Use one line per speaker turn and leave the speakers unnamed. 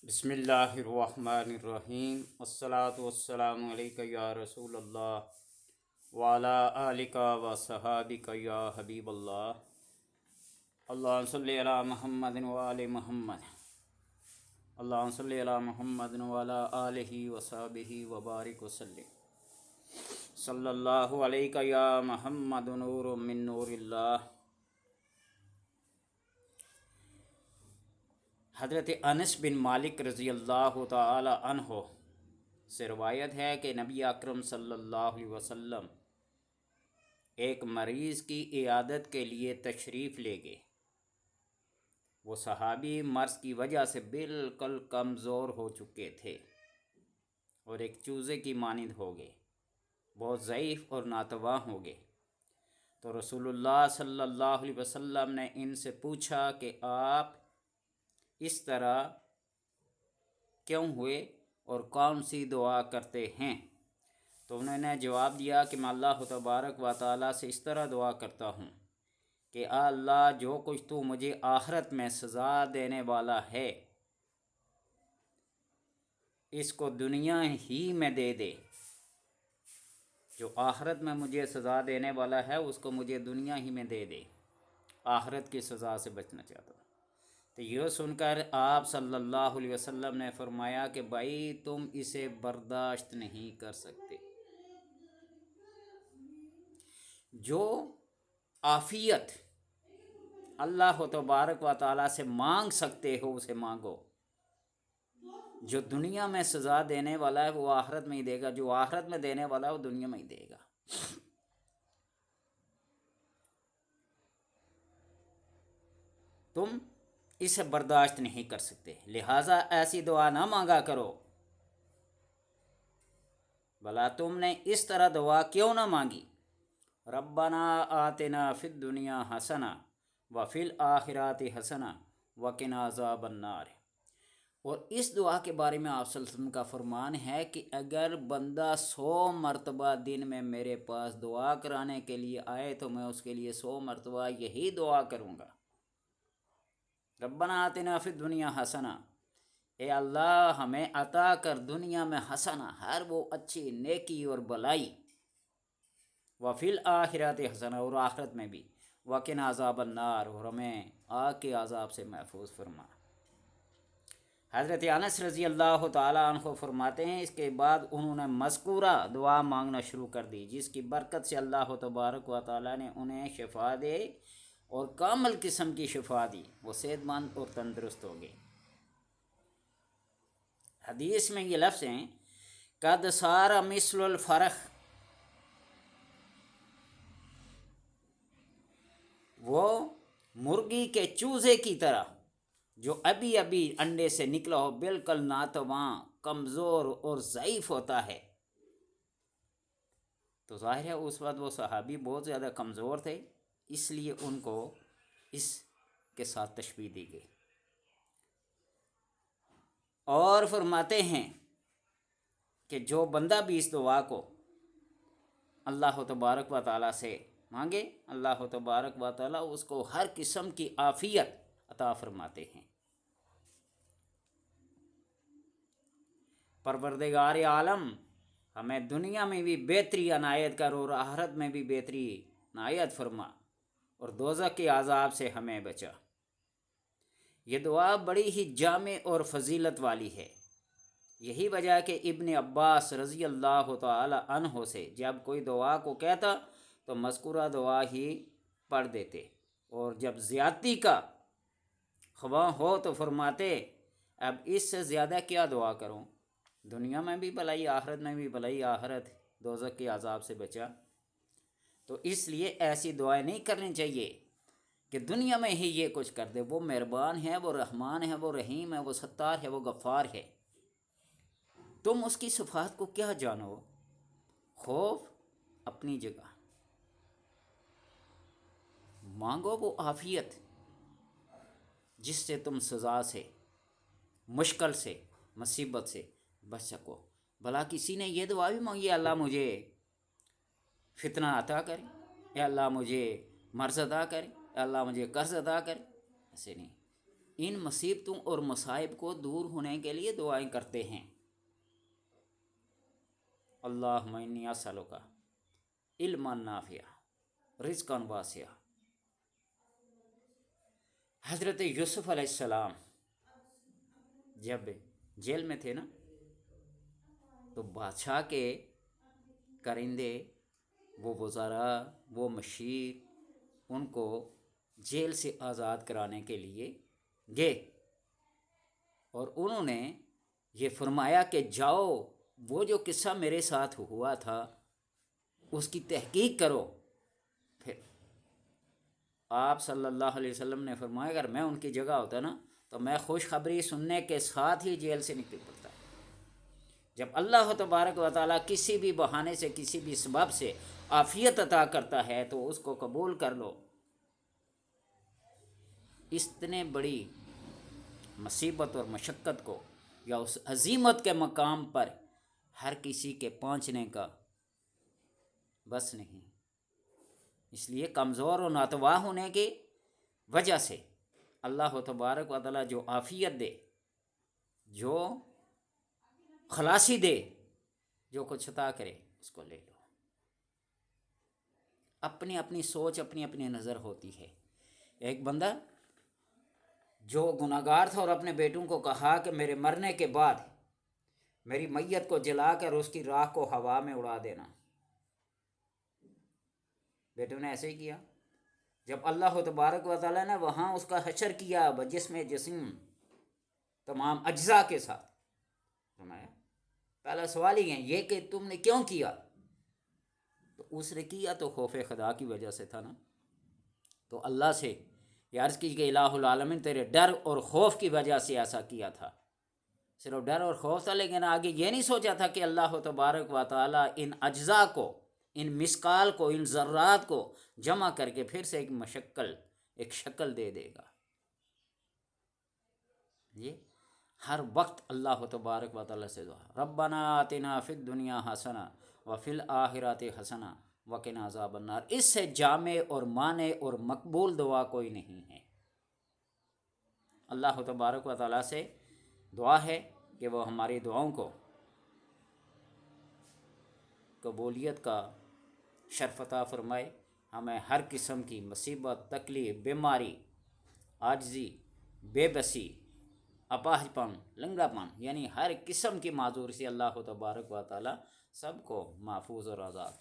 بسم اللہ الرحمن الرحیم الصلاۃ والسلام علیک یا رسول اللہ وعلی آلک و صحابک یا حبیب اللہ اللہم صلی علی محمد وآل محمد اللہم صلی علی محمد وعلی آلہ وصحبہ وبارک وسلم صلی اللہ علیک یا محمد نور من نور اللہ۔ حضرت انس بن مالک رضی اللہ تعالی عنہ سے روایت ہے کہ نبی اکرم صلی اللہ علیہ وسلم ایک مریض کی عیادت کے لیے تشریف لے گئے۔ وہ صحابی مرض کی وجہ سے بالکل کمزور ہو چکے تھے اور ایک چوزے کی مانند ہو گئے، بہت ضعیف اور ناتواں ہو گئے۔ تو رسول اللہ صلی اللہ علیہ وسلم نے ان سے پوچھا کہ آپ اس طرح کیوں ہوئے اور کون سی دعا کرتے ہیں؟ تو انہوں نے جواب دیا کہ میں اللہ تبارک و تعالیٰ سے اس طرح دعا کرتا ہوں کہ اللہ جو کچھ تو مجھے آخرت میں سزا دینے والا ہے اس کو دنیا ہی میں دے دے، جو آخرت میں مجھے سزا دینے والا ہے اس کو مجھے دنیا ہی میں دے دے، آخرت کی سزا سے بچنا چاہتا ہوں۔ تو یہ سن کر آپ صلی اللہ علیہ وسلم نے فرمایا کہ بھائی تم اسے برداشت نہیں کر سکتے، جو عافیت اللہ تبارک و تعالیٰ سے مانگ سکتے ہو اسے مانگو، جو دنیا میں سزا دینے والا ہے وہ آخرت میں ہی دے گا، جو آخرت میں دینے والا ہے وہ دنیا میں ہی دے گا۔ تم اسے برداشت نہیں کر سکتے، لہٰذا ایسی دعا نہ مانگا کرو۔ بھلا تم نے اس طرح دعا کیوں نہ مانگی؟ ربنا آتنا فی الدنیا حسنہ وفی الآخرات حسنہ وقنا عذاب النار۔ اور اس دعا کے بارے میں آپ صلی اللہ علیہ وسلم کا فرمان ہے کہ اگر بندہ 100 مرتبہ دن میں میرے پاس دعا کرانے کے لیے آئے تو میں اس کے لیے 100 مرتبہ یہی دعا کروں گا، ربنا آتنا فی الدنیا حسنہ، اے اللہ ہمیں عطا کر دنیا میں حسنہ، ہر وہ اچھی نیکی اور بلائی، وفی الآخرات حسنہ، اور آخرت میں بھی، وقنا عذاب النار، اور ہمیں آگ کے عذاب سے محفوظ فرما۔ حضرت انس رضی اللہ تعالیٰ عنہ فرماتے ہیں اس کے بعد انہوں نے مذکورہ دعا مانگنا شروع کر دی، جس کی برکت سے اللہ تبارک و تعالیٰ نے انہیں شفا دے اور کامل قسم کی شفا دی، وہ صحت مند اور تندرست ہو گئے۔ حدیث میں یہ لفظ ہیں قد صار مثل الفرخ، وہ مرغی کے چوزے کی طرح جو ابھی ابھی انڈے سے نکلا ہو، بالکل ناتواں، کمزور اور ضعیف ہوتا ہے۔ تو ظاہر ہے اس وقت وہ صحابی بہت زیادہ کمزور تھے، اس لیے ان کو اس کے ساتھ تشبیہ دی گئی۔ اور فرماتے ہیں کہ جو بندہ بھی اس دعا کو اللہ تبارک و تعالیٰ سے مانگے، اللہ تبارک و تعالیٰ اس کو ہر قسم کی عافیت عطا فرماتے ہیں۔ پروردگار عالم ہمیں دنیا میں بھی بہتری عنایت کر اور آخرت میں بھی بہتری عنایت فرما، اور دوزخ کے عذاب سے ہمیں بچا۔ یہ دعا بڑی ہی جامع اور فضیلت والی ہے، یہی وجہ کہ ابن عباس رضی اللہ تعالی عنہ سے جب کوئی دعا کو کہتا تو مذکورہ دعا ہی پڑھ دیتے، اور جب زیادتی کا خواہاں ہو تو فرماتے اب اس سے زیادہ کیا دعا کروں، دنیا میں بھی بھلائی آخرت میں بھی بھلائی، آخرت دوزخ کے عذاب سے بچا۔ تو اس لیے ایسی دعائیں نہیں کرنی چاہیے کہ دنیا میں ہی یہ کچھ کر دے۔ وہ مہربان ہے، وہ رحمان ہے، وہ رحیم ہے، وہ ستار ہے، وہ غفار ہے، تم اس کی صفات کو کیا جانو؟ خوف اپنی جگہ، مانگو وہ عافیت جس سے تم سزا سے، مشکل سے، مصیبت سے بچ سکو۔ بھلا کسی نے یہ دعا بھی مانگی اللہ مجھے فتنہ عطا کرے، اے اللہ مجھے مرض عطا کرے، اے اللہ مجھے قرض عطا کرے؟ ایسے نہیں۔ ان مصیبتوں اور مصائب کو دور ہونے کے لیے دعائیں کرتے ہیں۔ اللہم انی اسألک علما نافعا رزقا واسعا۔ حضرت یوسف علیہ السلام جب جیل میں تھے نا، تو بادشاہ کے کرندے، وہ وزراء، وہ مشیر، ان کو جیل سے آزاد کرانے کے لیے گئے، اور انہوں نے یہ فرمایا کہ جاؤ وہ جو قصہ میرے ساتھ ہوا تھا اس کی تحقیق کرو۔ پھر آپ صلی اللہ علیہ وسلم نے فرمایا اگر میں ان کی جگہ ہوتا نا تو میں خوشخبری سننے کے ساتھ ہی جیل سے نکل پڑتا۔ جب اللہ تبارک و تعالیٰ کسی بھی بہانے سے، کسی بھی سبب سے عافیت عطا کرتا ہے تو اس کو قبول کر لو۔ اتنے بڑی مصیبت اور مشقت کو یا اس عظیمت کے مقام پر ہر کسی کے پہنچنے کا بس نہیں، اس لیے کمزور و ناتواں ہونے کی وجہ سے اللہ تبارک و تعالیٰ جو عافیت دے، جو خلاصی دے، جو کچھ عطا کرے اس کو لے لو۔ اپنی اپنی سوچ، اپنی اپنی نظر ہوتی ہے۔ ایک بندہ جو گناہگار تھا اور اپنے بیٹوں کو کہا کہ میرے مرنے کے بعد میری میت کو جلا کر اس کی راکھ کو ہوا میں اڑا دینا، بیٹوں نے ایسے ہی کیا۔ جب اللہ تبارک و تعالیٰ نے وہاں اس کا حشر کیا بجسم جسم تمام اجزاء کے ساتھ، فرمایا پہلا سوال ہی ہے یہ کہ تم نے کیوں کیا؟ تو اس نے کیا تو خوف خدا کی وجہ سے تھا نا۔ تو اللہ سے یہ عرض کی کہ الہ العالمین تیرے ڈر اور خوف کی وجہ سے ایسا کیا تھا، صرف ڈر اور خوف تھا، لیکن آگے یہ نہیں سوچا تھا کہ اللہ تبارک و تعالیٰ ان اجزاء کو، ان مسقال کو، ان ذرات کو جمع کر کے پھر سے ایک شکل دے دے گا۔ یہ ہر وقت اللہ تبارک و تعالیٰ سے دعا، ربنا آتنا فی الدنیا حسنہ وفی الآخرۃ حسنہ وقنا عذاب النار، اس سے جامع اور مانع اور مقبول دعا کوئی نہیں ہے۔ اللہ تبارک و تعالیٰ سے دعا ہے کہ وہ ہماری دعاؤں کو قبولیت کا شرف عطا فرمائے، ہمیں ہر قسم کی مصیبت، تکلیف، بیماری، عاجزی، بے بسی، اپاہج پن، لنگڑا پن، یعنی ہر قسم کی معذوری سے اللہ تبارک و تعالیٰ سب کو محفوظ اور آزاد